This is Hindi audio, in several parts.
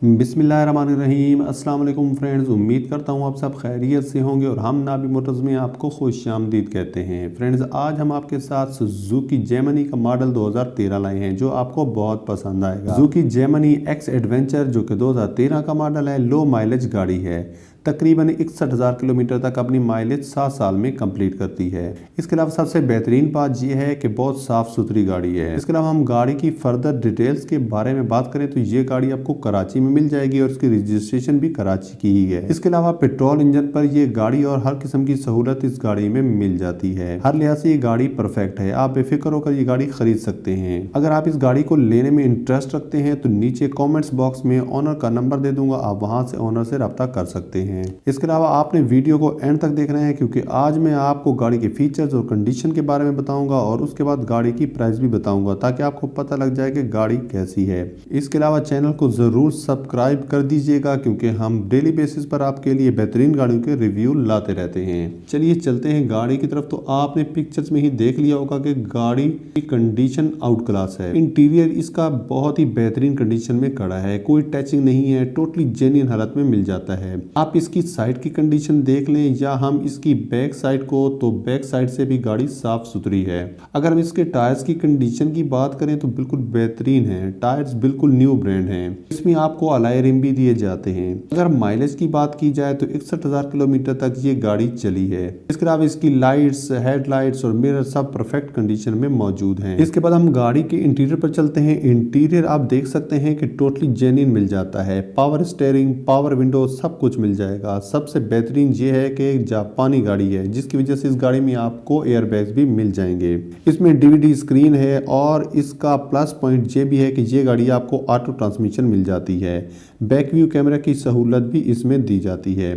बिस्मिल्लाहिर्रहमानिर्रहीम। अस्सलाम वालेकुम फ्रेंड्स, उम्मीद करता हूँ आप सब खैरियत से होंगे और हम नाबी मोटर्स में आपको खुशामदीद कहते हैं। फ्रेंड्स, आज हम आपके साथ सुजुकी जेमनी का मॉडल 2013 लाए हैं जो आपको बहुत पसंद आएगा। सुजुकी जेमनी एक्स एडवेंचर जो कि 2013 का मॉडल है, लो माइलेज गाड़ी है। तकरीबन 61,000 किलोमीटर तक अपनी माइलेज 7 साल में कंप्लीट करती है। इसके अलावा सबसे बेहतरीन बात यह है कि बहुत साफ सुथरी गाड़ी है। इसके अलावा हम गाड़ी की फर्दर डिटेल्स के बारे में बात करें तो ये गाड़ी आपको कराची में मिल जाएगी और इसकी रजिस्ट्रेशन भी कराची की ही है। इसके अलावा पेट्रोल इंजन पर यह गाड़ी और हर किस्म की सहूलत इस गाड़ी में मिल जाती है। हर लिहाज से ये गाड़ी परफेक्ट है। आप बेफिक्र होकर ये गाड़ी खरीद सकते हैं। अगर आप इस गाड़ी को लेने में इंटरेस्ट रखते हैं तो नीचे कॉमेंट्स बॉक्स में ऑनर का नंबर दे दूंगा, आप वहां से ऑनर से रब्ता कर सकते हैं। इसके अलावा आपने वीडियो को एंड तक देखना है क्योंकि आज मैं आपको गाड़ी के फीचर्स और कंडीशन के बारे में बताऊंगा और उसके बाद गाड़ी की प्राइस भी बताऊंगा ताकि आपको पता लग जाए कि गाड़ी कैसी है। इसके अलावा चैनल को जरूर सब्सक्राइब कर दीजिएगा क्योंकि हम डेली बेसिस पर आपके लिए बेहतरीन गाड़ियों के रिव्यू लाते रहते हैं। चलिए चलते हैं गाड़ी की तरफ। तो आपने पिक्चर्स में ही देख लिया होगा कि गाड़ी की कंडीशन आउट क्लास है। इंटीरियर इसका बहुत ही बेहतरीन कंडीशन में खड़ा है, कोई टचिंग नहीं है, टोटली जेन्युइन हालत में मिल जाता है। आप इसकी साइड की कंडीशन देख लें या हम इसकी बैक साइड को, तो बैक साइड से भी गाड़ी साफ सुथरी है। अगर हम इसके टायर्स की कंडीशन की बात करें तो बिल्कुल बेहतरीन है। टायर्स बिल्कुल न्यू ब्रांड हैं। इसमें आपको अलॉय रिम भी दिए जाते हैं। अगर माइलेज की बात की जाए तो 61,000 किलोमीटर तक ये गाड़ी चली है। इसके अलावा इसकी लाइट्स, हेडलाइट्स और मिरर सब परफेक्ट कंडीशन में मौजूद हैं। इसके बाद हम गाड़ी के इंटीरियर पर चलते हैं। इंटीरियर आप देख सकते हैं कि टोटली जेन्युइन मिल जाता है। पावर स्टीयरिंग, पावर विंडो सब कुछ मिल जाएगा। सबसे बेहतरीन ये है कि जापानी गाड़ी है जिसकी वजह से इस गाड़ी में आपको एयर बैग्स भी मिल जाएंगे। इसमें डीवीडी स्क्रीन है और इसका प्लस पॉइंट ये भी है कि ये गाड़ी आपको ऑटो ट्रांसमिशन मिल जाती है। बैक व्यू कैमरा की सहूलत भी इसमें दी जाती है।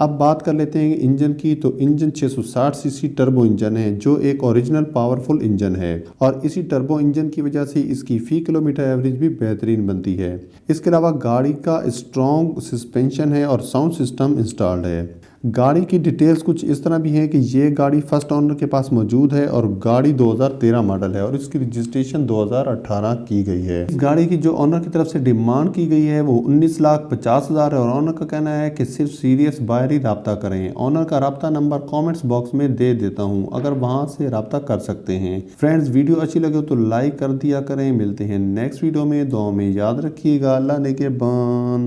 अब बात कर लेते हैं इंजन की। तो इंजन 660 सीसी टर्बो इंजन है जो एक ओरिजिनल पावरफुल इंजन है और इसी टर्बो इंजन की वजह से इसकी फी किलोमीटर एवरेज भी बेहतरीन बनती है। इसके अलावा गाड़ी का स्ट्रॉन्ग सस्पेंशन है और साउंड सिस्टम इंस्टॉल्ड है। गाड़ी की डिटेल्स कुछ इस तरह भी है कि ये गाड़ी फर्स्ट ओनर के पास मौजूद है और गाड़ी 2013 मॉडल है और इसकी रजिस्ट्रेशन 2018 की गई है। इस गाड़ी की जो ओनर की तरफ से डिमांड की गई है वो 19,50,000 है और ओनर का कहना है कि सिर्फ सीरियस बायर ही रब्ता करें। ओनर का रब्ता नंबर कमेंट्स बॉक्स में दे देता हूँ, अगर वहां से रब्ता कर सकते हैं। फ्रेंड्स, वीडियो अच्छी लगे तो लाइक कर दिया करें। मिलते हैं नेक्स्ट वीडियो में। दुआ में याद रखिएगा। अल्लाह ने के बान।